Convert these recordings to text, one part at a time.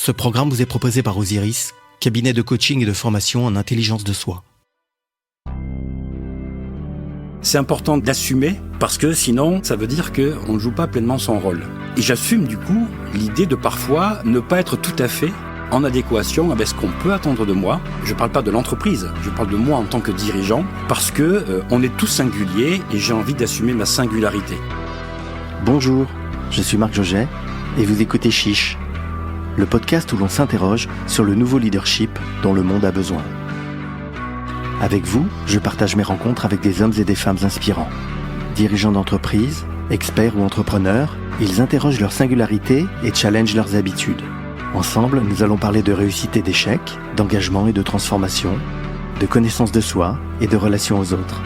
Ce programme vous est proposé par Osiris, cabinet de coaching et de formation en intelligence de soi. C'est important d'assumer parce que sinon, ça veut dire qu'on ne joue pas pleinement son rôle. Et j'assume du coup l'idée de parfois ne pas être tout à fait en adéquation avec ce qu'on peut attendre de moi. Je ne parle pas de l'entreprise, je parle de moi en tant que dirigeant parce que on est tous singuliers et j'ai envie d'assumer ma singularité. Bonjour, je suis Marc Joget et vous écoutez Chiche, le podcast où l'on s'interroge sur le nouveau leadership dont le monde a besoin. Avec vous, je partage mes rencontres avec des hommes et des femmes inspirants. Dirigeants d'entreprise, experts ou entrepreneurs, ils interrogent leur singularité et challengent leurs habitudes. Ensemble, nous allons parler de réussite et d'échec, d'engagement et de transformation, de connaissance de soi et de relation aux autres,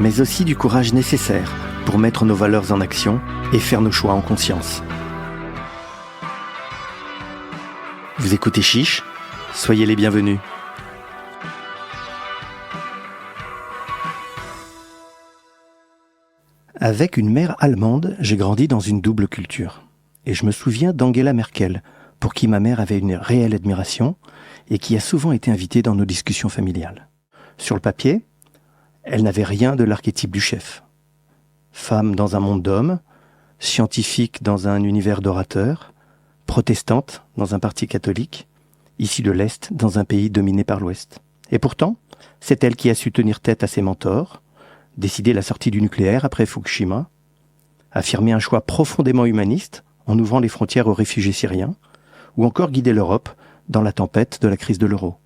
mais aussi du courage nécessaire pour mettre nos valeurs en action et faire nos choix en conscience. Vous écoutez Chiche, soyez les bienvenus. Avec une mère allemande, j'ai grandi dans une double culture. Et je me souviens d'Angela Merkel, pour qui ma mère avait une réelle admiration et qui a souvent été invitée dans nos discussions familiales. Sur le papier, elle n'avait rien de l'archétype du chef. Femme dans un monde d'hommes, scientifique dans un univers d'orateurs, protestante dans un parti catholique, issue de l'Est dans un pays dominé par l'Ouest. Et pourtant, c'est elle qui a su tenir tête à ses mentors, décider la sortie du nucléaire après Fukushima, affirmer un choix profondément humaniste en ouvrant les frontières aux réfugiés syriens, ou encore guider l'Europe dans la tempête de la crise de l'euro.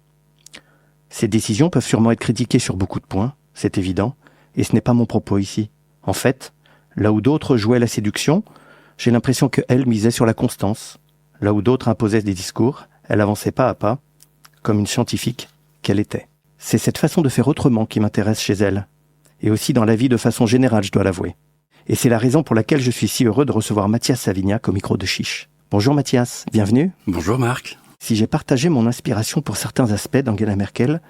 Ces décisions peuvent sûrement être critiquées sur beaucoup de points, c'est évident, et ce n'est pas mon propos ici. En fait, là où d'autres jouaient la séduction, j'ai l'impression qu'elle misait sur la constance. Là où d'autres imposaient des discours, elle avançait pas à pas, comme une scientifique qu'elle était. C'est cette façon de faire autrement qui m'intéresse chez elle, et aussi dans la vie de façon générale, je dois l'avouer. Et c'est la raison pour laquelle je suis si heureux de recevoir Mathias Savignac au micro de Chiche. Bonjour Mathias, bienvenue. Bonjour Marc. Si j'ai partagé mon inspiration pour certains aspects d'Angela Merkel,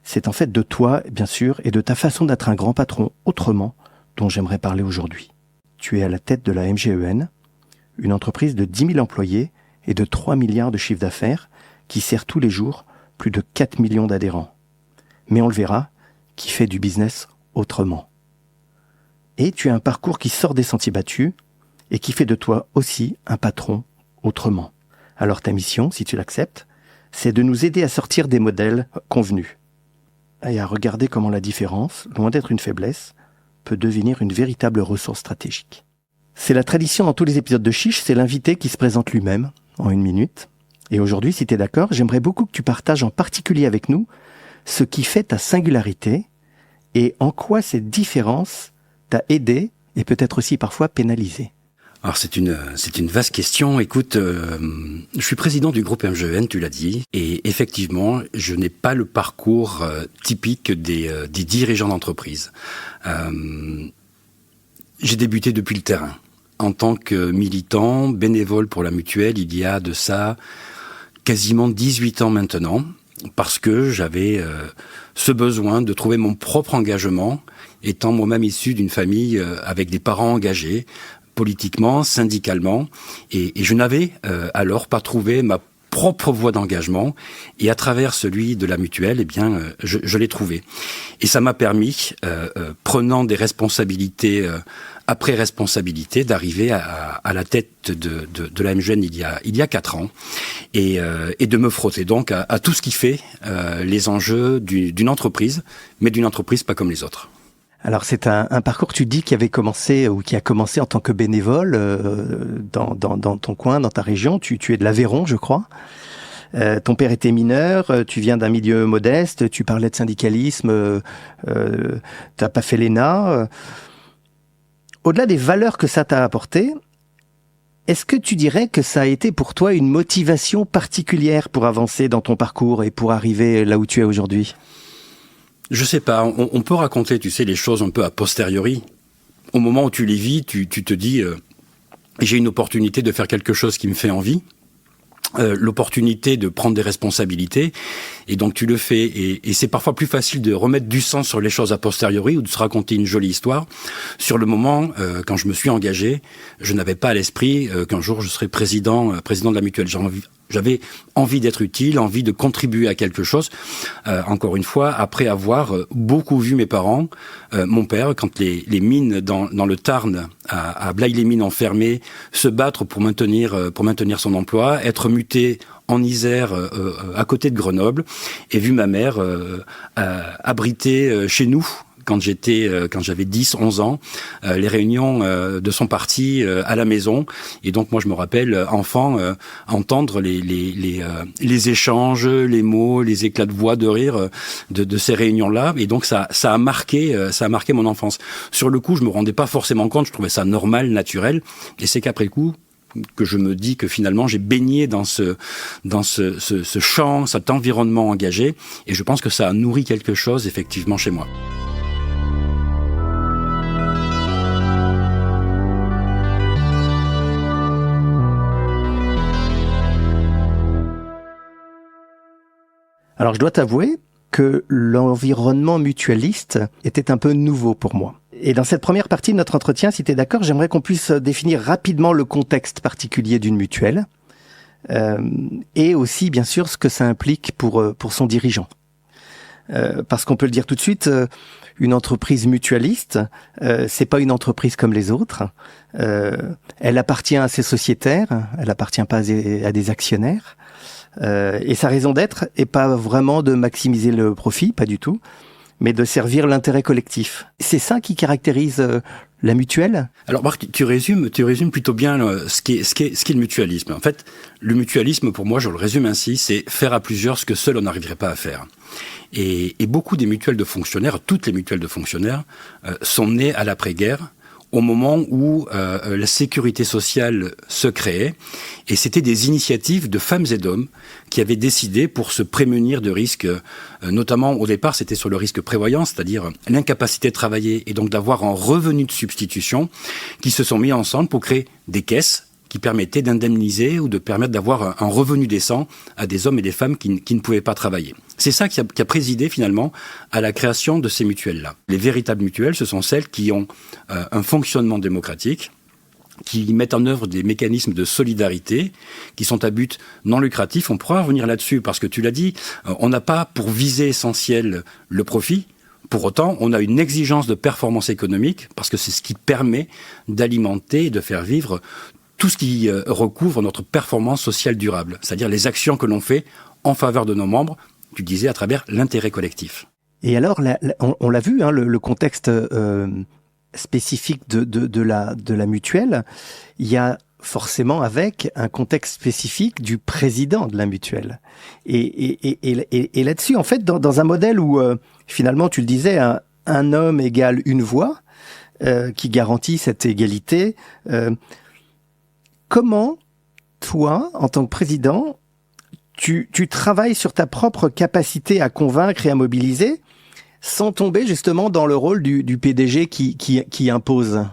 c'est en fait de toi, bien sûr, et de ta façon d'être un grand patron autrement dont j'aimerais parler aujourd'hui. Tu es à la tête de la MGEN, une entreprise de 10 000 employés et de 3 milliards de chiffre d'affaires qui sert tous les jours plus de 4 millions d'adhérents. Mais on le verra, qui fait du business autrement. Et tu as un parcours qui sort des sentiers battus et qui fait de toi aussi un patron autrement. Alors ta mission, si tu l'acceptes, c'est de nous aider à sortir des modèles convenus et à regarder comment la différence, loin d'être une faiblesse, peut devenir une véritable ressource stratégique. C'est la tradition dans tous les épisodes de Chiche, c'est l'invité qui se présente lui-même en 1 minute. Et aujourd'hui, si tu es d'accord, j'aimerais beaucoup que tu partages en particulier avec nous ce qui fait ta singularité et en quoi cette différence t'a aidé et peut-être aussi parfois pénalisé. Alors c'est une vaste question. Écoute, je suis président du groupe MGEN, tu l'as dit, et effectivement, je n'ai pas le parcours typique des dirigeants d'entreprise. J'ai débuté depuis le terrain. En tant que militant, bénévole pour la mutuelle, il y a de ça quasiment 18 ans maintenant, parce que j'avais ce besoin de trouver mon propre engagement, étant moi-même issu d'une famille avec des parents engagés, politiquement, syndicalement, et je n'avais alors pas trouvé ma propre voie d'engagement, et à travers celui de la mutuelle, eh bien, je l'ai trouvé. Et ça m'a permis, prenant des responsabilités après responsabilité, d'arriver à la tête de la MGEN il y a 4 ans, et de me frotter donc à tout ce qui fait les enjeux d'une entreprise, mais d'une entreprise pas comme les autres. Alors c'est un parcours, tu dis, qui a commencé en tant que bénévole dans ton coin, dans ta région. Tu es de l'Aveyron, je crois. Ton père était mineur, tu viens d'un milieu modeste, tu parlais de syndicalisme, t'as pas fait l'ENA. Au-delà des valeurs que ça t'a apportées, est-ce que tu dirais que ça a été pour toi une motivation particulière pour avancer dans ton parcours et pour arriver là où tu es aujourd'hui ? Je sais pas, on peut raconter, tu sais, les choses un peu a posteriori. Au moment où tu les vis, tu te dis j'ai une opportunité de faire quelque chose qui me fait envie. l'opportunité de prendre des responsabilités, et donc tu le fais, et c'est parfois plus facile de remettre du sens sur les choses a posteriori ou de se raconter une jolie histoire. Sur le moment, quand je me suis engagé, je n'avais pas à l'esprit qu'un jour je serais président de la mutuelle. J'avais envie d'être utile, envie de contribuer à quelque chose. Encore une fois, après avoir beaucoup vu mes parents, mon père, quand les mines dans le Tarn à Blaye-les-Mines ont fermé, se battre pour maintenir son emploi, être muté en Isère, à côté de Grenoble, et vu ma mère abritée chez nous, quand j'avais 10, 11 ans, les réunions de son parti à la maison. Et donc, moi, je me rappelle, enfant, entendre les échanges, les mots, les éclats de voix, de rire de ces réunions-là. Et donc, ça a marqué mon enfance. Sur le coup, je me rendais pas forcément compte. Je trouvais ça normal, naturel. Et c'est qu'après le coup, que je me dis que finalement j'ai baigné dans ce champ, cet environnement engagé. Et je pense que ça a nourri quelque chose, effectivement, chez moi. Alors je dois t'avouer que l'environnement mutualiste était un peu nouveau pour moi. Et dans cette première partie de notre entretien, si tu es d'accord, j'aimerais qu'on puisse définir rapidement le contexte particulier d'une mutuelle et aussi bien sûr ce que ça implique pour son dirigeant. Parce qu'on peut le dire tout de suite, une entreprise mutualiste, c'est pas une entreprise comme les autres. Elle appartient à ses sociétaires, elle appartient pas à des actionnaires. Et sa raison d'être est pas vraiment de maximiser le profit, pas du tout, mais de servir l'intérêt collectif. C'est ça qui caractérise la mutuelle ? Alors Marc, tu résumes plutôt bien ce qu'est le mutualisme. En fait, le mutualisme, pour moi, je le résume ainsi, c'est faire à plusieurs ce que seul on n'arriverait pas à faire. Et beaucoup des mutuelles de fonctionnaires, toutes les mutuelles de fonctionnaires, sont nées à l'après-guerre, au moment où la sécurité sociale se créait, et c'était des initiatives de femmes et d'hommes qui avaient décidé, pour se prémunir de risques, notamment au départ c'était sur le risque prévoyant, c'est-à-dire l'incapacité de travailler et donc d'avoir un revenu de substitution, qui se sont mis ensemble pour créer des caisses qui permettaient d'indemniser ou de permettre d'avoir un revenu décent à des hommes et des femmes qui ne pouvaient pas travailler. C'est ça qui a présidé finalement à la création de ces mutuelles-là. Les véritables mutuelles, ce sont celles qui ont un fonctionnement démocratique, qui mettent en œuvre des mécanismes de solidarité, qui sont à but non lucratif. On pourra revenir là-dessus, parce que tu l'as dit, on n'a pas pour visée essentielle le profit. Pour autant, on a une exigence de performance économique, parce que c'est ce qui permet d'alimenter et de faire vivre tout ce qui recouvre notre performance sociale durable, c'est-à-dire les actions que l'on fait en faveur de nos membres, tu disais, à travers l'intérêt collectif. Et alors, on l'a vu, hein, le contexte spécifique de la mutuelle, il y a forcément avec un contexte spécifique du président de la mutuelle. Et là-dessus, en fait, dans un modèle où, finalement, tu le disais, un homme égale une voix, qui garantit cette égalité, comment, toi, en tant que président, tu travailles sur ta propre capacité à convaincre et à mobiliser sans tomber justement dans le rôle du PDG qui impose ?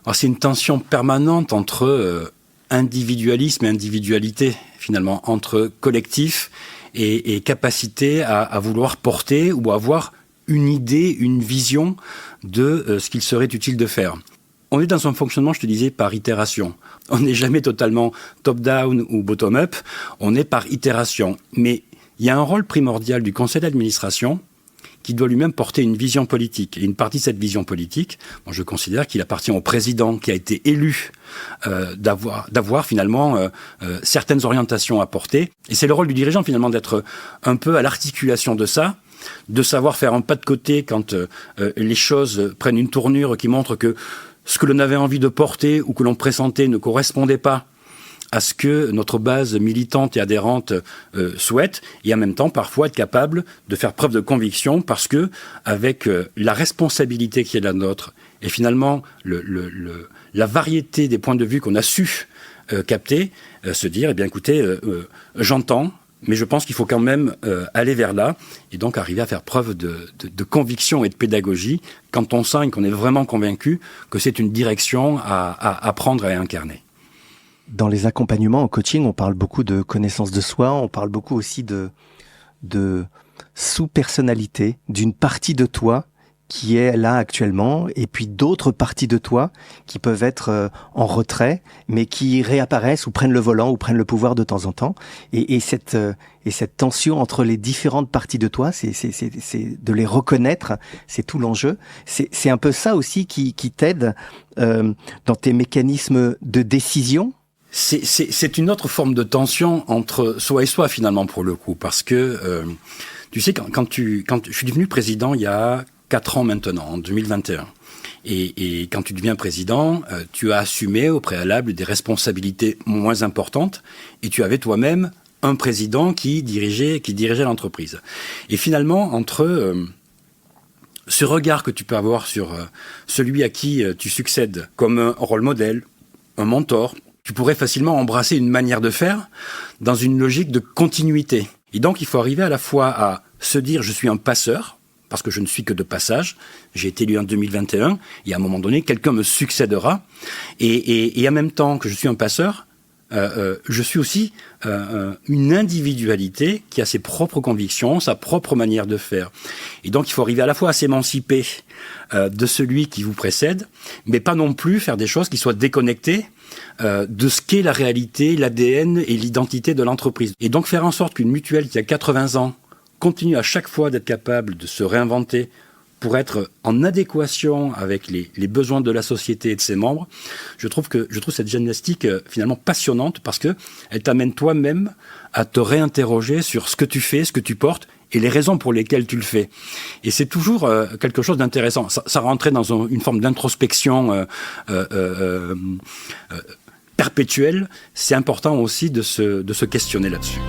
Alors, c'est une tension permanente entre individualisme et individualité, finalement, entre collectif et capacité à vouloir porter ou avoir une idée, une vision de ce qu'il serait utile de faire. On est dans un fonctionnement, je te disais, par itération. On n'est jamais totalement top-down ou bottom-up, on est par itération. Mais il y a un rôle primordial du conseil d'administration qui doit lui-même porter une vision politique. Et une partie de cette vision politique, moi, je considère qu'il appartient au président qui a été élu d'avoir finalement certaines orientations à porter. Et c'est le rôle du dirigeant finalement d'être un peu à l'articulation de ça, de savoir faire un pas de côté quand les choses prennent une tournure qui montre que ce que l'on avait envie de porter ou que l'on pressentait ne correspondait pas à ce que notre base militante et adhérente souhaite, et en même temps parfois être capable de faire preuve de conviction, parce que avec la responsabilité qui est la nôtre et finalement la variété des points de vue qu'on a su capter, se dire, eh bien écoutez, j'entends, mais je pense qu'il faut quand même aller vers là, et donc arriver à faire preuve de conviction et de pédagogie quand on sent et qu'on est vraiment convaincu que c'est une direction à prendre et à incarner. Dans les accompagnements en coaching, on parle beaucoup de connaissance de soi, on parle beaucoup aussi de sous-personnalité, d'une partie de toi qui est là actuellement, et puis d'autres parties de toi qui peuvent être en retrait, mais qui réapparaissent ou prennent le volant ou prennent le pouvoir de temps en temps. Et cette tension entre les différentes parties de toi, c'est de les reconnaître, c'est tout l'enjeu. C'est un peu ça aussi qui t'aide dans tes mécanismes de décision. C'est une autre forme de tension entre soi et soi finalement pour le coup, parce que tu sais quand je suis devenu président il y a 4 ans maintenant, en 2021. Et quand tu deviens président, tu as assumé au préalable des responsabilités moins importantes et tu avais toi-même un président qui dirigeait l'entreprise. Et finalement, entre ce regard que tu peux avoir sur celui à qui tu succèdes comme un rôle modèle, un mentor, tu pourrais facilement embrasser une manière de faire dans une logique de continuité. Et donc, il faut arriver à la fois à se dire « je suis un passeur », parce que je ne suis que de passage. J'ai été élu en 2021, et à un moment donné, quelqu'un me succédera. Et en même temps que je suis un passeur, je suis aussi une individualité qui a ses propres convictions, sa propre manière de faire. Et donc, il faut arriver à la fois à s'émanciper de celui qui vous précède, mais pas non plus faire des choses qui soient déconnectées de ce qu'est la réalité, l'ADN et l'identité de l'entreprise. Et donc, faire en sorte qu'une mutuelle qui a 80 ans continue à chaque fois d'être capable de se réinventer pour être en adéquation avec les besoins de la société et de ses membres, je trouve cette gymnastique finalement passionnante parce que elle t'amène toi-même à te réinterroger sur ce que tu fais, ce que tu portes et les raisons pour lesquelles tu le fais. Et c'est toujours quelque chose d'intéressant. Ça rentrait dans une forme d'introspection perpétuelle. C'est important aussi de se questionner là-dessus.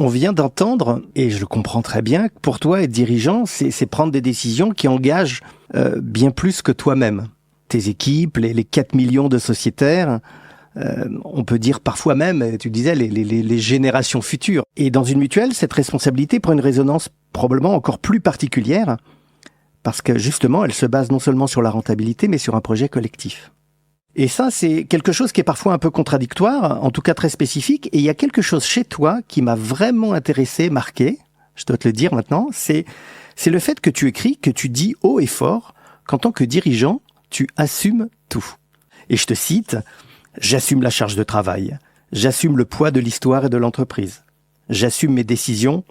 On vient d'entendre, et je le comprends très bien, que pour toi, être dirigeant, c'est prendre des décisions qui engagent bien plus que toi-même. Tes équipes, les 4 millions de sociétaires, on peut dire parfois même, tu disais, les générations futures. Et dans une mutuelle, cette responsabilité prend une résonance probablement encore plus particulière, parce que justement, elle se base non seulement sur la rentabilité, mais sur un projet collectif. Et ça, c'est quelque chose qui est parfois un peu contradictoire, en tout cas très spécifique. Et il y a quelque chose chez toi qui m'a vraiment intéressé, marqué, je dois te le dire maintenant, c'est le fait que tu écris, que tu dis haut et fort qu'en tant que dirigeant, tu assumes tout. Et je te cite, « J'assume la charge de travail, j'assume le poids de l'histoire et de l'entreprise, j'assume mes décisions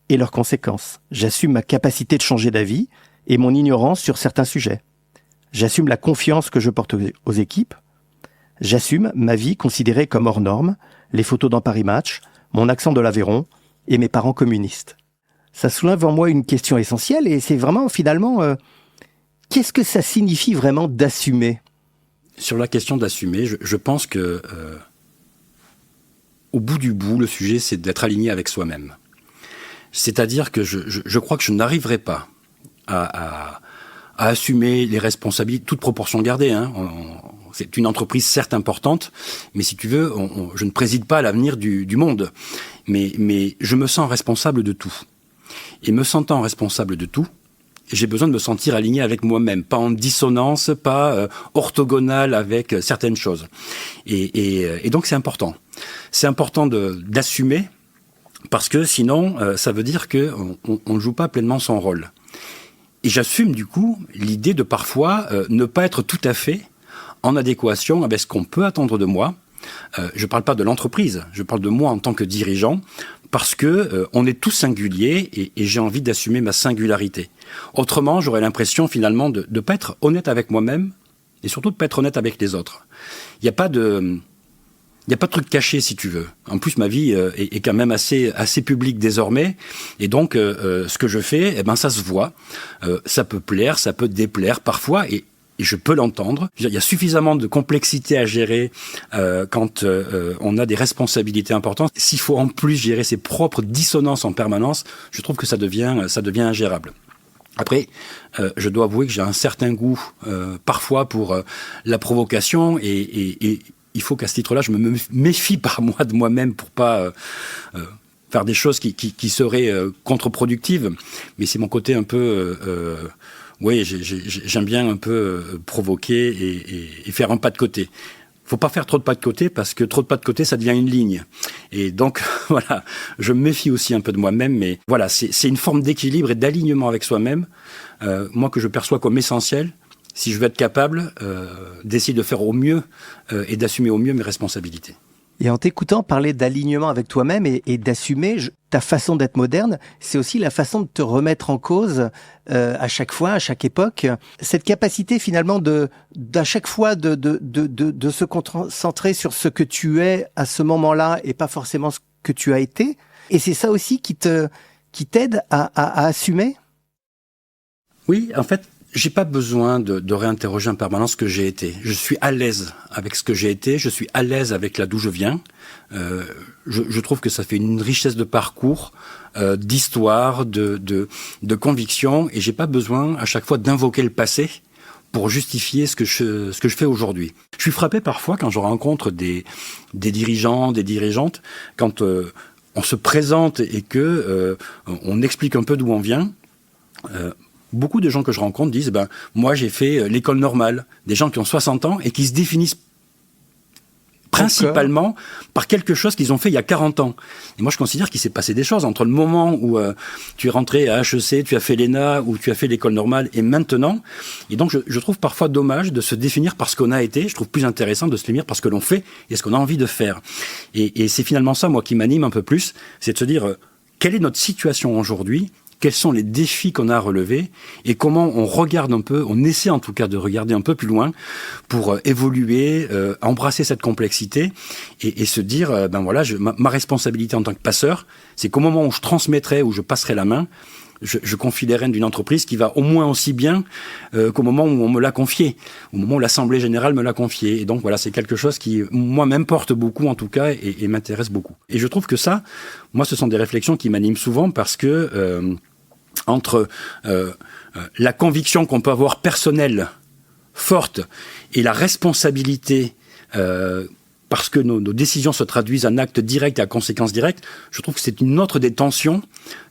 et leurs conséquences, j'assume ma capacité de changer d'avis et mon ignorance sur certains sujets. J'assume la confiance que je porte aux équipes. J'assume ma vie considérée comme hors norme, les photos dans Paris Match, mon accent de l'Aveyron et mes parents communistes. » Ça soulève en moi une question essentielle et c'est vraiment finalement, qu'est-ce que ça signifie vraiment d'assumer ? Sur la question d'assumer, je pense que au bout du bout, le sujet c'est d'être aligné avec soi-même. C'est-à-dire que je crois que je n'arriverai pas à assumer les responsabilités, toute proportion gardée. C'est une entreprise certes importante, mais si tu veux, je ne préside pas à l'avenir du monde. Mais je me sens responsable de tout. Et me sentant responsable de tout, j'ai besoin de me sentir aligné avec moi-même, pas en dissonance, pas orthogonal avec certaines choses. Et donc c'est important. C'est important d'assumer, parce que sinon, ça veut dire qu'on ne joue pas pleinement son rôle. Et j'assume du coup l'idée de parfois ne pas être tout à fait en adéquation avec ce qu'on peut attendre de moi. Je ne parle pas de l'entreprise, je parle de moi en tant que dirigeant, parce que on est tous singuliers et j'ai envie d'assumer ma singularité. Autrement, j'aurais l'impression finalement de ne pas être honnête avec moi-même et surtout de ne pas être honnête avec les autres. Il n'y a pas de truc caché, si tu veux. En plus, ma vie est quand même assez publique désormais. Et donc, ce que je fais, ça se voit. Ça peut plaire, ça peut déplaire parfois. Et je peux l'entendre. Il y a suffisamment de complexité à gérer quand on a des responsabilités importantes. S'il faut en plus gérer ses propres dissonances en permanence, je trouve que ça devient ingérable. Après, je dois avouer que j'ai un certain goût parfois pour la provocation et il faut qu'à ce titre-là, je me méfie par moi de moi-même pour pas faire des choses qui seraient contre-productives. Mais c'est mon côté un peu Oui, j'aime bien un peu provoquer et faire un pas de côté. Faut pas faire trop de pas de côté parce que trop de pas de côté, ça devient une ligne. Et donc, voilà, je me méfie aussi un peu de moi-même, mais voilà, c'est une forme d'équilibre et d'alignement avec soi-même, moi que je perçois comme essentiel, si je veux être capable d'essayer de faire au mieux et d'assumer au mieux mes responsabilités. Et en t'écoutant parler d'alignement avec toi-même et d'assumer ta façon d'être moderne, c'est aussi la façon de te remettre en cause à chaque fois, à chaque époque. Cette capacité finalement d'à chaque fois de se concentrer sur ce que tu es à ce moment-là et pas forcément ce que tu as été. Et c'est ça aussi qui t'aide à assumer. Oui, en fait, j'ai pas besoin de réinterroger en permanence ce que j'ai été. Je suis à l'aise avec ce que j'ai été, je suis à l'aise avec là d'où je viens. Je trouve que ça fait une richesse de parcours, d'histoire, de conviction, et j'ai pas besoin à chaque fois d'invoquer le passé pour justifier ce que je fais aujourd'hui. Je suis frappé parfois quand je rencontre des dirigeants, des dirigeantes, quand on se présente et que on explique un peu d'où on vient. Beaucoup de gens que je rencontre disent moi j'ai fait l'école normale, des gens qui ont 60 ans et qui se définissent principalement par quelque chose qu'ils ont fait il y a 40 ans. Et moi je considère qu'il s'est passé des choses entre le moment où tu es rentré à HEC, tu as fait l'ENA ou tu as fait l'école normale et maintenant. Et donc je trouve parfois dommage de se définir par ce qu'on a été. Je trouve plus intéressant de se définir par ce que l'on fait et ce qu'on a envie de faire. Et c'est finalement ça moi qui m'anime un peu plus, c'est de se dire quelle est notre situation aujourd'hui ? Quels sont les défis qu'on a à relever et comment on regarde un peu, on essaie en tout cas de regarder un peu plus loin pour évoluer, embrasser cette complexité et se dire, voilà, ma responsabilité en tant que passeur, c'est qu'au moment où je transmettrai, où je passerai la main, je confie les rênes d'une entreprise qui va au moins aussi bien qu'au moment où on me l'a confié, au moment où l'Assemblée Générale me l'a confié. Et donc voilà, c'est quelque chose qui, moi, m'importe beaucoup en tout cas et m'intéresse beaucoup. Et je trouve que ça, moi, ce sont des réflexions qui m'animent souvent parce que entre la conviction qu'on peut avoir personnelle, forte, et la responsabilité parce que nos décisions se traduisent en actes directs et à conséquences directes, je trouve que c'est une autre des tensions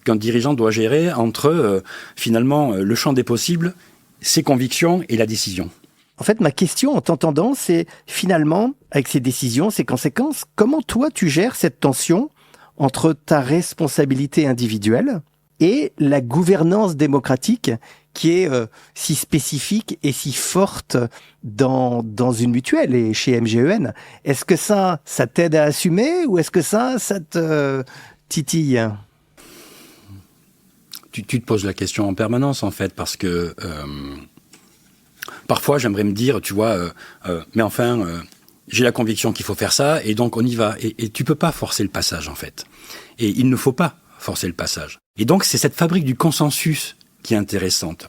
qu'un dirigeant doit gérer entre, finalement, le champ des possibles, ses convictions et la décision. En fait, ma question en t'entendant, c'est finalement, avec ces décisions, ces conséquences, comment toi tu gères cette tension entre ta responsabilité individuelle et la gouvernance démocratique qui est si spécifique et si forte dans une mutuelle et chez MGEN. Est-ce que ça t'aide à assumer ou est-ce que ça te titille ? Tu te poses la question en permanence, en fait, parce que parfois, j'aimerais me dire, tu vois, mais enfin, j'ai la conviction qu'il faut faire ça, et donc on y va. Et tu peux pas forcer le passage, en fait. Et il ne faut pas forcer le passage. Et donc, c'est cette fabrique du consensus qui est intéressante.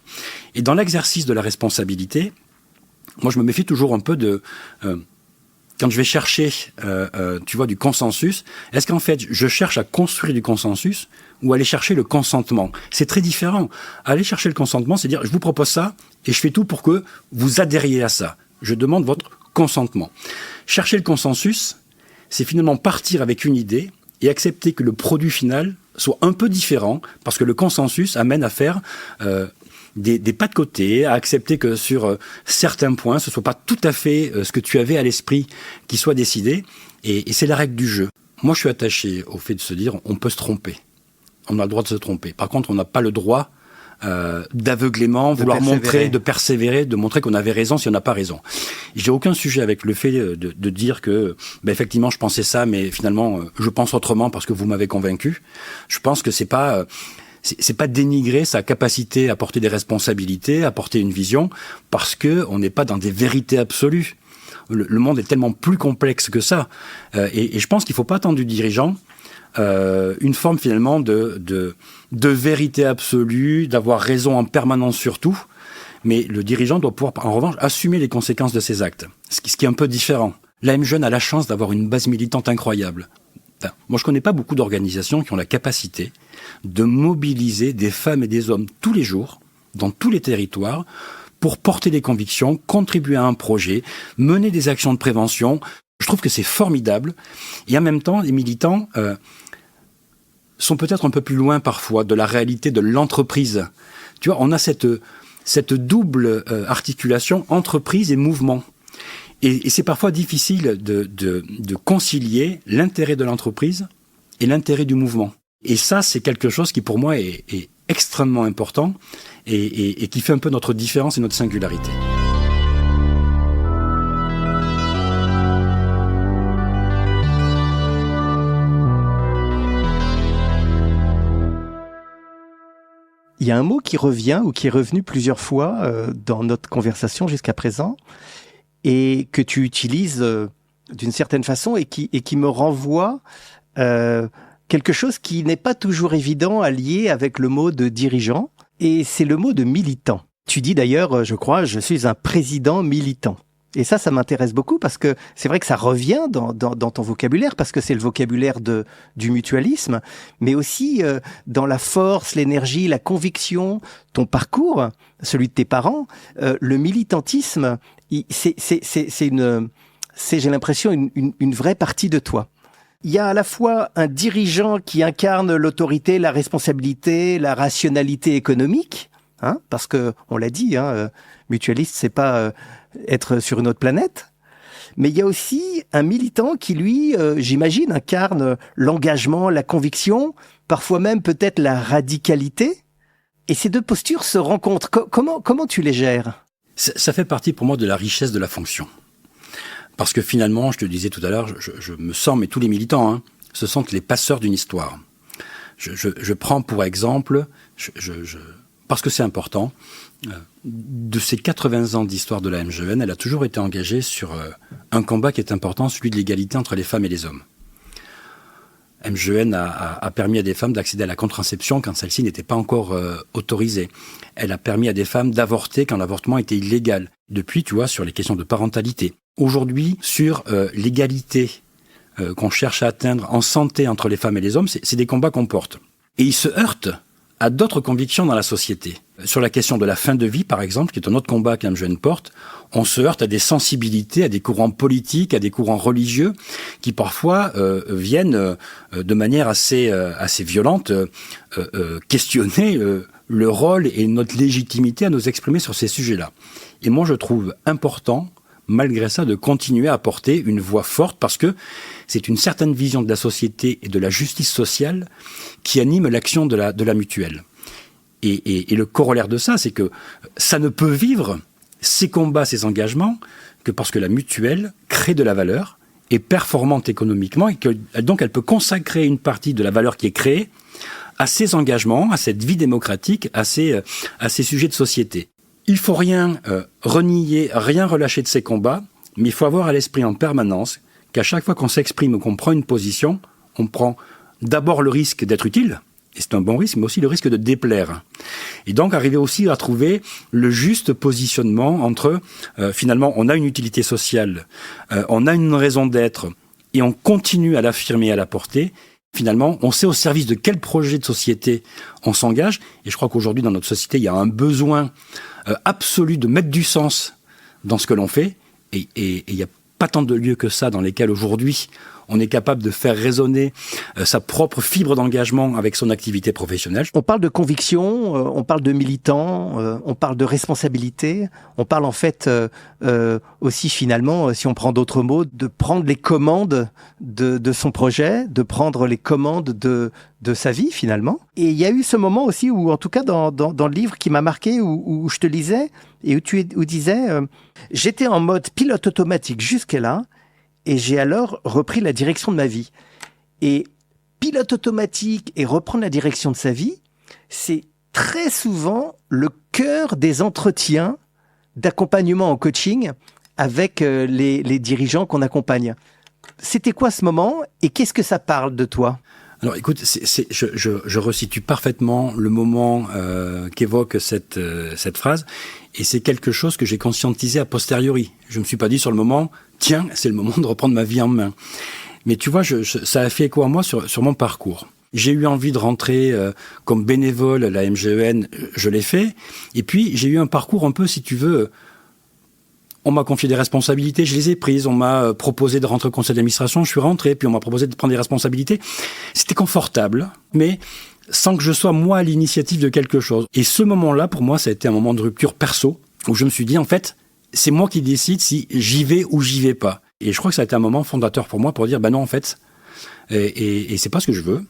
Et dans l'exercice de la responsabilité, moi, je me méfie toujours un peu de... quand je vais chercher, tu vois, du consensus, est-ce qu'en fait, je cherche à construire du consensus ou aller chercher le consentement ? C'est très différent. Aller chercher le consentement, c'est dire, je vous propose ça et je fais tout pour que vous adhériez à ça. Je demande votre consentement. Chercher le consensus, c'est finalement partir avec une idée et accepter que le produit final soit un peu différent, parce que le consensus amène à faire des pas de côté, à accepter que sur certains points, ce soit pas tout à fait ce que tu avais à l'esprit qui soit décidé, et c'est la règle du jeu. Moi, je suis attaché au fait de se dire, on peut se tromper. On a le droit de se tromper. Par contre, on n'a pas le droit d'aveuglément, vouloir montrer, de persévérer, de montrer qu'on avait raison si on n'a pas raison. J'ai aucun sujet avec le fait de dire que, effectivement, je pensais ça, mais finalement, je pense autrement parce que vous m'avez convaincu. Je pense que c'est pas dénigrer sa capacité à porter des responsabilités, à porter une vision, parce que on n'est pas dans des vérités absolues. Le monde est tellement plus complexe que ça. Et je pense qu'il faut pas attendre du dirigeant une forme finalement de vérité absolue, d'avoir raison en permanence sur tout, mais le dirigeant doit pouvoir en revanche assumer les conséquences de ses actes, ce qui est un peu différent. La MGEN a la chance d'avoir une base militante incroyable. Moi je connais pas beaucoup d'organisations qui ont la capacité de mobiliser des femmes et des hommes tous les jours, dans tous les territoires, pour porter des convictions, contribuer à un projet, mener des actions de prévention. Je trouve que c'est formidable. Et en même temps, les militants sont peut-être un peu plus loin parfois de la réalité de l'entreprise. Tu vois, on a cette cette double articulation entreprise et mouvement. Et c'est parfois difficile de concilier l'intérêt de l'entreprise et l'intérêt du mouvement. Et ça, c'est quelque chose qui, pour moi, est extrêmement important et qui fait un peu notre différence et notre singularité. Il y a un mot qui revient ou qui est revenu plusieurs fois dans notre conversation jusqu'à présent et que tu utilises d'une certaine façon et qui me renvoie quelque chose qui n'est pas toujours évident à lier avec le mot de dirigeant, et c'est le mot de militant. Tu dis d'ailleurs, je crois, je suis un président militant. Et ça m'intéresse beaucoup parce que c'est vrai que ça revient dans ton vocabulaire, parce que c'est le vocabulaire du mutualisme, mais aussi dans la force, l'énergie, la conviction, ton parcours, celui de tes parents. Le militantisme, c'est j'ai l'impression, une vraie partie de toi. Il y a à la fois un dirigeant qui incarne l'autorité, la responsabilité, la rationalité économique, parce que on l'a dit, mutualiste, c'est pas être sur une autre planète. Mais il y a aussi un militant qui, lui, j'imagine, incarne l'engagement, la conviction, parfois même peut-être la radicalité. Et ces deux postures se rencontrent. Comment tu les gères ? Ça fait partie pour moi de la richesse de la fonction. Parce que finalement, je te disais tout à l'heure, je me sens, mais tous les militants, ce sont les passeurs d'une histoire. Je prends pour exemple, parce que c'est important, de ces 80 ans d'histoire de la MGEN, elle a toujours été engagée sur un combat qui est important, celui de l'égalité entre les femmes et les hommes. MGEN a permis à des femmes d'accéder à la contraception quand celle-ci n'était pas encore autorisée. Elle a permis à des femmes d'avorter quand l'avortement était illégal. Depuis, tu vois, sur les questions de parentalité. Aujourd'hui, sur l'égalité qu'on cherche à atteindre en santé entre les femmes et les hommes, c'est des combats qu'on porte. Et ils se heurtent à d'autres convictions dans la société. Sur la question de la fin de vie, par exemple, qui est un autre combat qu'MGEN porte, on se heurte à des sensibilités, à des courants politiques, à des courants religieux, qui parfois viennent de manière assez violente questionner le rôle et notre légitimité à nous exprimer sur ces sujets-là. Et moi, je trouve important, malgré ça, de continuer à porter une voix forte, parce que c'est une certaine vision de la société et de la justice sociale qui anime l'action de la mutuelle. Et le corollaire de ça, c'est que ça ne peut vivre, ces combats, ces engagements, que parce que la mutuelle crée de la valeur, est performante économiquement, et que donc elle peut consacrer une partie de la valeur qui est créée à ses engagements, à cette vie démocratique, à ces sujets de société. Il faut rien renier, rien relâcher de ces combats, mais il faut avoir à l'esprit en permanence qu'à chaque fois qu'on s'exprime ou qu'on prend une position, on prend d'abord le risque d'être utile, et c'est un bon risque, mais aussi le risque de déplaire. Et donc arriver aussi à trouver le juste positionnement entre, finalement, on a une utilité sociale, on a une raison d'être, et on continue à l'affirmer, à la porter. Finalement, on sait au service de quel projet de société on s'engage, et je crois qu'aujourd'hui, dans notre société, il y a un besoin absolu de mettre du sens dans ce que l'on fait, et il n'y a pas tant de lieux que ça dans lesquels aujourd'hui on est capable de faire résonner sa propre fibre d'engagement avec son activité professionnelle. On parle de conviction, on parle de militant, on parle de responsabilité, on parle en fait aussi finalement, si on prend d'autres mots, de prendre les commandes de son projet, de prendre les commandes de sa vie finalement. Et il y a eu ce moment aussi où, en tout cas dans le livre qui m'a marqué, où je te lisais et où tu disais j'étais en mode pilote automatique jusque-là, et j'ai alors repris la direction de ma vie. Et pilote automatique et reprendre la direction de sa vie, c'est très souvent le cœur des entretiens d'accompagnement en coaching avec les dirigeants qu'on accompagne. C'était quoi ce moment et qu'est-ce que ça parle de toi ? Alors écoute, je resitue parfaitement le moment qu'évoque cette phrase, et c'est quelque chose que j'ai conscientisé a posteriori. Je me suis pas dit sur le moment, tiens, c'est le moment de reprendre ma vie en main. Mais tu vois, ça a fait écho à moi sur mon parcours. J'ai eu envie de rentrer comme bénévole à la MGEN, je l'ai fait, et puis j'ai eu un parcours un peu, si tu veux, on m'a confié des responsabilités, je les ai prises. On m'a proposé de rentrer au conseil d'administration, je suis rentré. Puis on m'a proposé de prendre des responsabilités. C'était confortable, mais sans que je sois moi à l'initiative de quelque chose. Et ce moment-là, pour moi, ça a été un moment de rupture perso, où je me suis dit, en fait, c'est moi qui décide si j'y vais ou j'y vais pas. Et je crois que ça a été un moment fondateur pour moi pour dire, non, en fait, et c'est pas ce que je veux.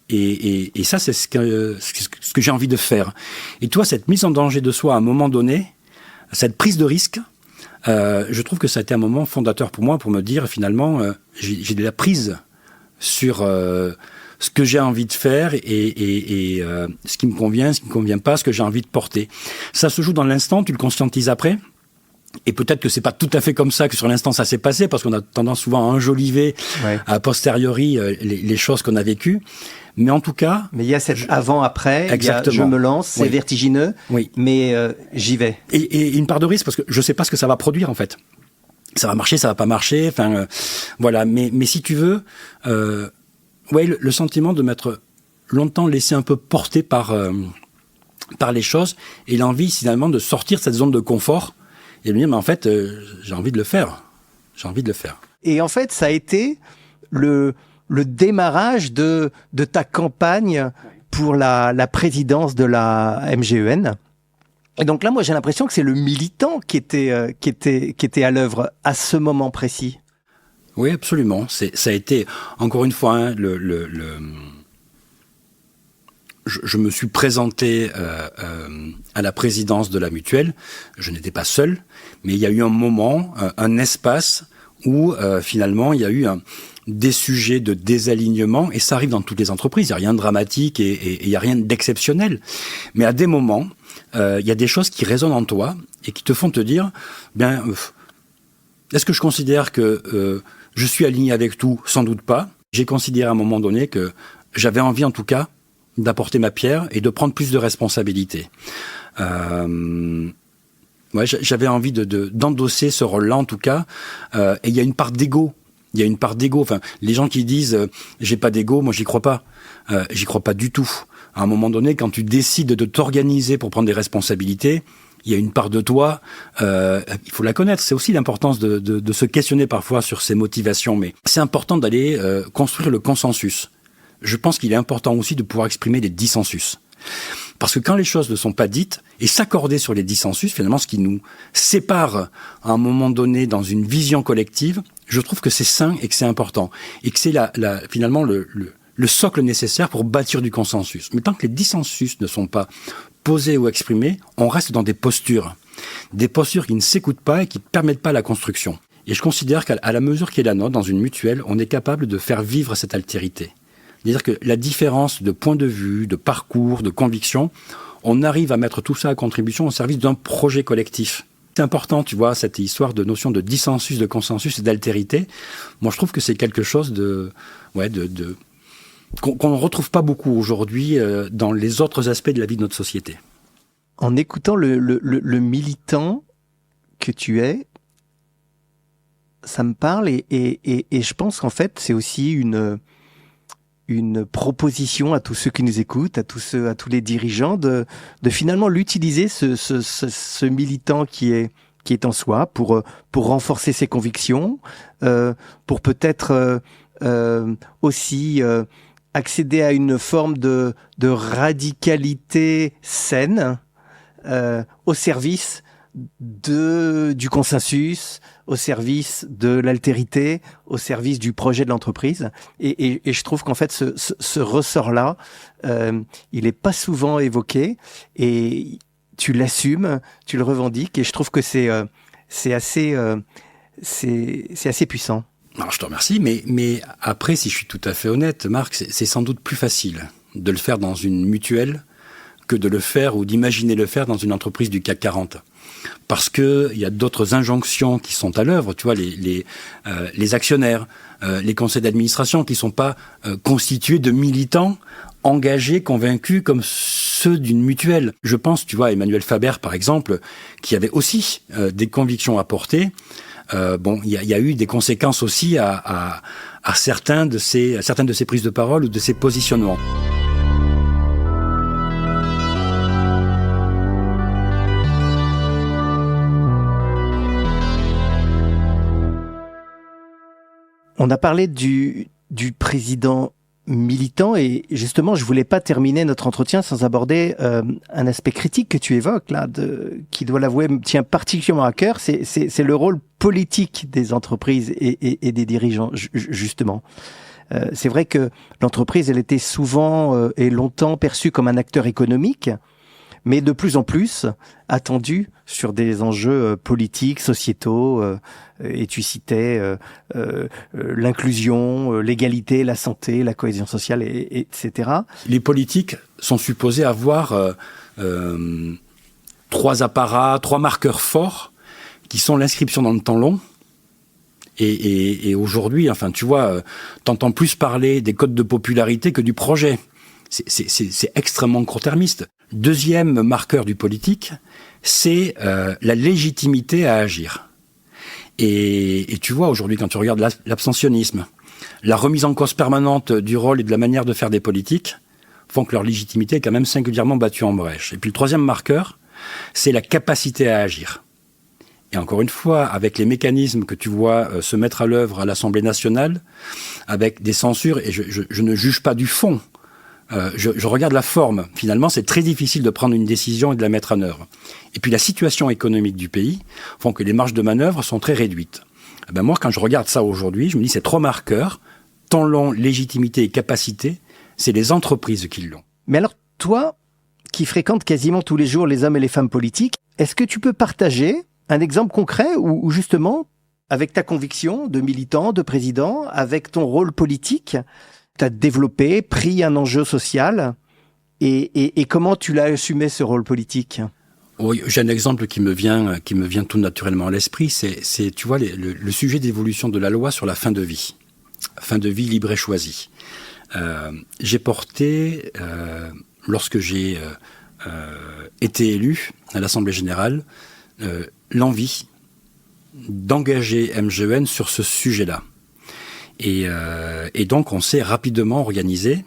Et ça, c'est ce que j'ai envie de faire. Et toi, cette mise en danger de soi à un moment donné, cette prise de risque, je trouve que ça a été un moment fondateur pour moi pour me dire, finalement, j'ai de la prise sur ce que j'ai envie de faire et ce qui me convient, ce qui me convient pas, ce que j'ai envie de porter. Ça se joue dans l'instant, tu le conscientises après. Et peut-être que c'est pas tout à fait comme ça que sur l'instant ça s'est passé, parce qu'on a tendance souvent à enjoliver a posteriori les choses qu'on a vécues. Mais en tout cas... Mais il y a cet avant-après, il y a je me lance, c'est vertigineux, mais j'y vais. Et une part de risque, parce que je sais pas ce que ça va produire en fait. Ça va marcher, ça va pas marcher, enfin voilà. Mais si tu veux, le sentiment de m'être longtemps laissé un peu porter par les choses, et l'envie finalement de sortir de cette zone de confort, et de me dire, mais en fait, j'ai envie de le faire. J'ai envie de le faire. Et en fait, ça a été le démarrage de ta campagne pour la présidence de la MGEN. Et donc là, moi, j'ai l'impression que c'est le militant qui était à l'œuvre à ce moment précis. Oui, absolument. Ça a été, encore une fois, je me suis présenté à la présidence de la mutuelle. Je n'étais pas seul, mais il y a eu un moment, un espace où finalement il y a eu des sujets de désalignement, et ça arrive dans toutes les entreprises. Il n'y a rien de dramatique et il n'y a rien d'exceptionnel. Mais à des moments, il y a des choses qui résonnent en toi et qui te font te dire, est-ce que je considère que je suis aligné avec tout? Sans doute pas. J'ai considéré à un moment donné que j'avais envie en tout cas d'apporter ma pierre et de prendre plus de responsabilités. J'avais envie d'endosser ce rôle-là en tout cas. Et il y a une part d'ego. Enfin, les gens qui disent j'ai pas d'ego, moi j'y crois pas. J'y crois pas du tout. À un moment donné, quand tu décides de t'organiser pour prendre des responsabilités, il y a une part de toi, il faut la connaître. C'est aussi l'importance de se questionner parfois sur ses motivations. Mais c'est important d'aller construire le consensus. Je pense qu'il est important aussi de pouvoir exprimer des dissensus. Parce que quand les choses ne sont pas dites, et s'accorder sur les dissensus, finalement, ce qui nous sépare à un moment donné dans une vision collective, je trouve que c'est sain et que c'est important. Et que c'est finalement le socle nécessaire pour bâtir du consensus. Mais tant que les dissensus ne sont pas posés ou exprimés, on reste dans des postures. Des postures qui ne s'écoutent pas et qui ne permettent pas la construction. Et je considère qu'à la mesure qui est la nôtre, dans une mutuelle, on est capable de faire vivre cette altérité. C'est-à-dire que la différence de point de vue, de parcours, de conviction, on arrive à mettre tout ça à contribution au service d'un projet collectif. C'est important, tu vois, cette histoire de notion de dissensus, de consensus et d'altérité. Moi, je trouve que c'est quelque chose qu'on ne retrouve pas beaucoup aujourd'hui dans les autres aspects de la vie de notre société. En écoutant le militant que tu es, ça me parle et je pense qu'en fait, c'est aussi une proposition à tous ceux qui nous écoutent, à tous les dirigeants, de finalement l'utiliser ce militant qui est en soi pour renforcer ses convictions, pour peut-être aussi accéder à une forme de radicalité saine au service du consensus, au service de l'altérité, au service du projet de l'entreprise. Et je trouve qu'en fait, ce ressort-là, il est pas souvent évoqué, et tu l'assumes, tu le revendiques, et je trouve que c'est assez puissant. Alors, je te remercie, mais après, si je suis tout à fait honnête, Marc, c'est sans doute plus facile de le faire dans une mutuelle que de le faire ou d'imaginer le faire dans une entreprise du CAC 40. Parce que il y a d'autres injonctions qui sont à l'œuvre, tu vois, les actionnaires, les conseils d'administration qui sont pas constitués de militants engagés, convaincus comme ceux d'une mutuelle. Je pense, tu vois, à Emmanuel Faber, par exemple, qui avait aussi des convictions à porter. Il y a eu des conséquences aussi à certaines de ses prises de parole ou de ses positionnements. On a parlé du président militant et justement, je voulais pas terminer notre entretien sans aborder un aspect critique que tu évoques là, qui doit l'avouer me tient particulièrement à cœur. C'est le rôle politique des entreprises et des dirigeants justement. C'est vrai que l'entreprise, elle était souvent et longtemps perçue comme un acteur économique, mais de plus en plus attendue sur des enjeux politiques, sociétaux, et tu citais l'inclusion, l'égalité, la santé, la cohésion sociale, etc. Les politiques sont supposés avoir 3 apparats, 3 marqueurs forts, qui sont l'inscription dans le temps long. Et aujourd'hui, enfin, tu vois, t'entends plus parler des codes de popularité que du projet. C'est extrêmement court-termiste. Deuxième marqueur du politique, c'est la légitimité à agir. Et tu vois, aujourd'hui, quand tu regardes l'abstentionnisme, la remise en cause permanente du rôle et de la manière de faire des politiques font que leur légitimité est quand même singulièrement battue en brèche. Et puis le troisième marqueur, c'est la capacité à agir. Et encore une fois, avec les mécanismes que tu vois se mettre à l'œuvre à l'Assemblée nationale, avec des censures, et je ne juge pas du fond, je regarde la forme. Finalement, c'est très difficile de prendre une décision et de la mettre en œuvre. Et puis la situation économique du pays font que les marges de manœuvre sont très réduites. Eh ben moi, quand je regarde ça aujourd'hui, je me dis ces 3 marqueurs, temps long, légitimité et capacité, c'est les entreprises qui l'ont. Mais alors, toi, qui fréquentes quasiment tous les jours les hommes et les femmes politiques, est-ce que tu peux partager un exemple concret où justement, avec ta conviction de militant, de président, avec ton rôle politique, tu as développé, pris un enjeu social et comment tu l'as assumé ce rôle politique ? Oui, j'ai un exemple qui me vient tout naturellement à l'esprit, c'est tu vois le sujet d'évolution de la loi sur la fin de vie libre et choisie. J'ai porté lorsque j'ai été élu à l'Assemblée générale l'envie d'engager MGEN sur ce sujet-là. Et donc, on s'est rapidement organisé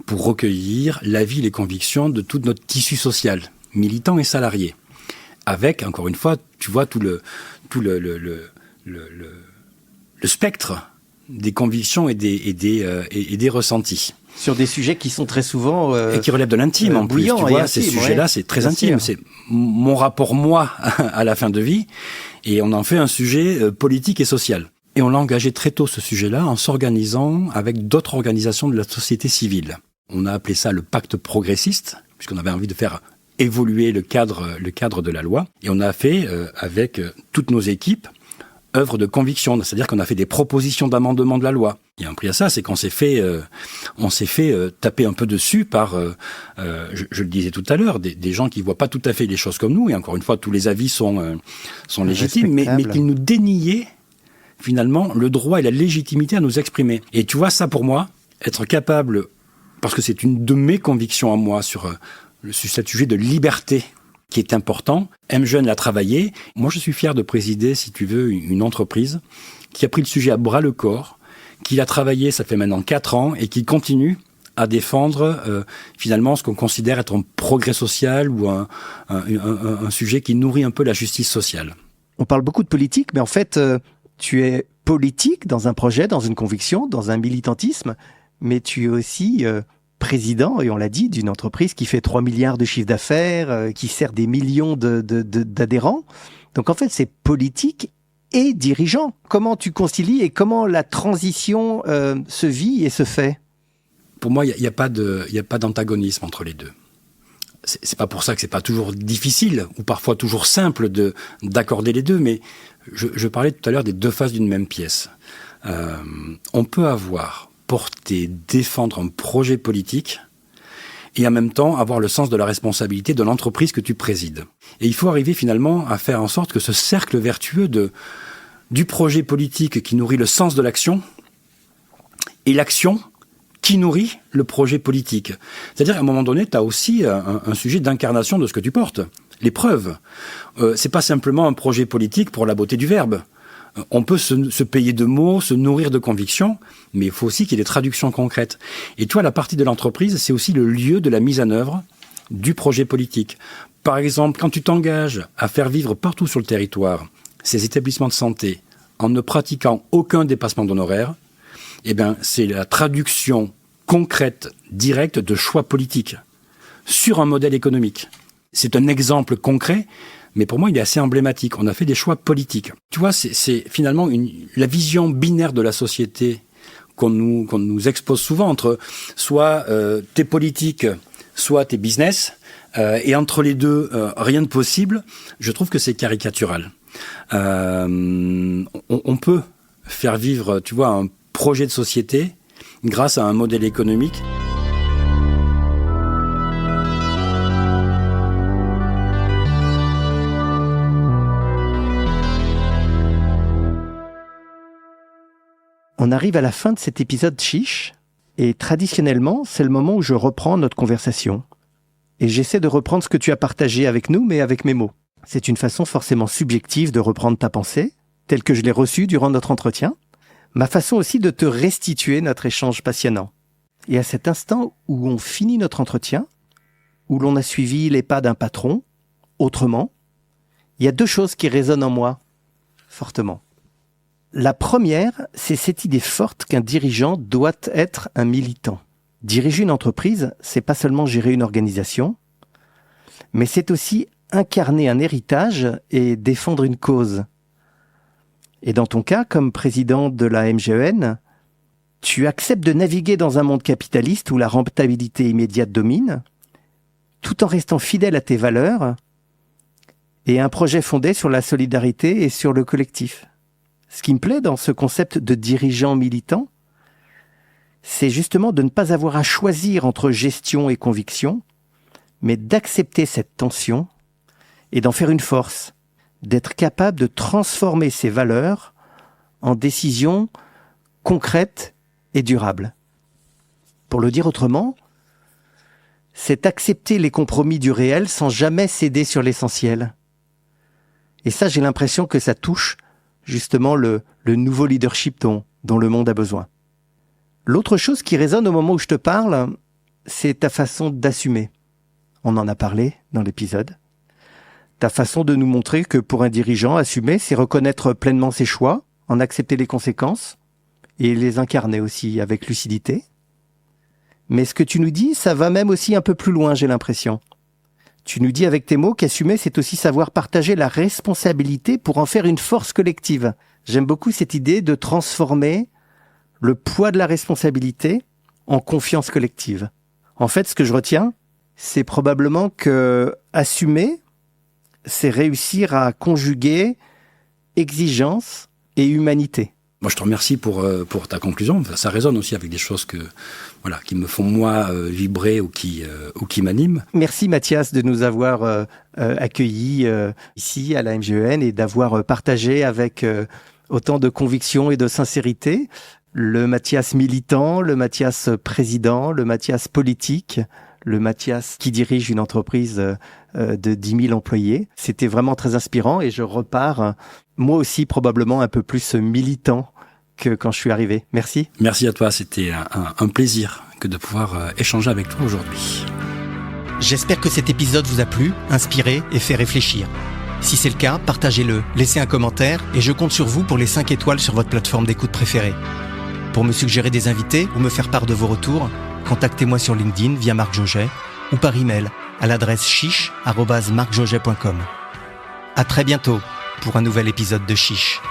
pour recueillir l'avis et les convictions de tout notre tissu social, militants et salariés. Avec, encore une fois, tu vois, tout le spectre des convictions et des ressentis. Sur des sujets qui sont très souvent et qui relèvent de l'intime en plus, tu vois, intime, ces sujets-là, ouais, c'est très intime. C'est mon rapport, moi, à la fin de vie, et on en fait un sujet politique et social. Et on l'a engagé très tôt, ce sujet-là, en s'organisant avec d'autres organisations de la société civile. On a appelé ça le pacte progressiste, puisqu'on avait envie de faire évoluer le cadre de la loi. Et on a fait, avec toutes nos équipes, œuvre de conviction. C'est-à-dire qu'on a fait des propositions d'amendement de la loi. Et un prix à ça, c'est qu'on s'est fait taper un peu dessus par, je le disais tout à l'heure, des gens qui voient pas tout à fait les choses comme nous. Et encore une fois, tous les avis sont légitimes, mais qui nous déniaient finalement le droit et la légitimité à nous exprimer. Et tu vois, ça pour moi, être capable, parce que c'est une de mes convictions à moi sur ce sujet de liberté qui est important. MGEN l'a travaillé. Moi, je suis fier de présider, si tu veux, une entreprise qui a pris le sujet à bras le corps, qui l'a travaillé, ça fait maintenant 4 ans, et qui continue à défendre finalement ce qu'on considère être un progrès social ou un sujet qui nourrit un peu la justice sociale. On parle beaucoup de politique, mais en fait, tu es politique dans un projet, dans une conviction, dans un militantisme, mais tu es aussi président, et on l'a dit, d'une entreprise qui fait 3 milliards de chiffre d'affaires, qui sert des millions d'adhérents. Donc en fait, c'est politique et dirigeant. Comment tu concilies et comment la transition se vit et se fait ? Pour moi, il n'y a pas d'antagonisme entre les deux. C'est pas pour ça que c'est pas toujours difficile ou parfois toujours simple d'accorder les deux, mais je parlais tout à l'heure des 2 faces d'une même pièce. On peut défendre un projet politique et en même temps avoir le sens de la responsabilité de l'entreprise que tu présides. Et il faut arriver finalement à faire en sorte que ce cercle vertueux du projet politique qui nourrit le sens de l'action et l'action qui nourrit le projet politique. C'est-à-dire qu'à un moment donné, tu as aussi un sujet d'incarnation de ce que tu portes. Les preuves. C'est pas simplement un projet politique pour la beauté du verbe. On peut se payer de mots, se nourrir de convictions, mais il faut aussi qu'il y ait des traductions concrètes. Et toi, la partie de l'entreprise, c'est aussi le lieu de la mise en œuvre du projet politique. Par exemple, quand tu t'engages à faire vivre partout sur le territoire ces établissements de santé en ne pratiquant aucun dépassement d'honoraires, eh ben, c'est la traduction concrète, directe de choix politiques sur un modèle économique. C'est un exemple concret, mais pour moi, il est assez emblématique. On a fait des choix politiques. Tu vois, c'est finalement la vision binaire de la société qu'on nous expose souvent entre soit t'es politique, soit t'es business, et entre les deux, rien de possible. Je trouve que c'est caricatural. On peut faire vivre, tu vois, un projet de société grâce à un modèle économique. On arrive à la fin de cet épisode chiche, et traditionnellement, c'est le moment où je reprends notre conversation. Et j'essaie de reprendre ce que tu as partagé avec nous, mais avec mes mots. C'est une façon forcément subjective de reprendre ta pensée, telle que je l'ai reçue durant notre entretien. Ma façon aussi de te restituer notre échange passionnant. Et à cet instant où on finit notre entretien, où l'on a suivi les pas d'un patron, autrement, il y a deux choses qui résonnent en moi, fortement. La première, c'est cette idée forte qu'un dirigeant doit être un militant. Diriger une entreprise, c'est pas seulement gérer une organisation, mais c'est aussi incarner un héritage et défendre une cause. Et dans ton cas, comme président de la MGEN, tu acceptes de naviguer dans un monde capitaliste où la rentabilité immédiate domine, tout en restant fidèle à tes valeurs et un projet fondé sur la solidarité et sur le collectif. Ce qui me plaît dans ce concept de dirigeant militant, c'est justement de ne pas avoir à choisir entre gestion et conviction, mais d'accepter cette tension et d'en faire une force, d'être capable de transformer ses valeurs en décisions concrètes et durables. Pour le dire autrement, c'est accepter les compromis du réel sans jamais céder sur l'essentiel. Et ça, j'ai l'impression que ça touche justement le nouveau leadership dont le monde a besoin. L'autre chose qui résonne au moment où je te parle, c'est ta façon d'assumer. On en a parlé dans l'épisode. Ta façon de nous montrer que pour un dirigeant, assumer, c'est reconnaître pleinement ses choix, en accepter les conséquences, et les incarner aussi avec lucidité. Mais ce que tu nous dis, ça va même aussi un peu plus loin, j'ai l'impression. Tu nous dis avec tes mots qu'assumer, c'est aussi savoir partager la responsabilité pour en faire une force collective. J'aime beaucoup cette idée de transformer le poids de la responsabilité en confiance collective. En fait, ce que je retiens, c'est probablement que assumer, c'est réussir à conjuguer exigence et humanité. Moi, je te remercie pour ta conclusion. Ça résonne aussi avec des choses qui me font moi vibrer ou qui m'animent. Merci Mathias de nous avoir accueillis ici à la MGEN et d'avoir partagé avec autant de conviction et de sincérité le Mathias militant, le Mathias président, le Mathias politique, le Mathias qui dirige une entreprise de 10 000 employés. C'était vraiment très inspirant et je repars, moi aussi probablement un peu plus militant que quand je suis arrivé. Merci. Merci à toi, c'était un plaisir que de pouvoir échanger avec toi aujourd'hui. J'espère que cet épisode vous a plu, inspiré et fait réfléchir. Si c'est le cas, partagez-le, laissez un commentaire et je compte sur vous pour les 5 étoiles sur votre plateforme d'écoute préférée. Pour me suggérer des invités ou me faire part de vos retours, contactez-moi sur LinkedIn via Marc Jauget ou par email à l'adresse chiche@marcjauget.com. À très bientôt pour un nouvel épisode de Chiche.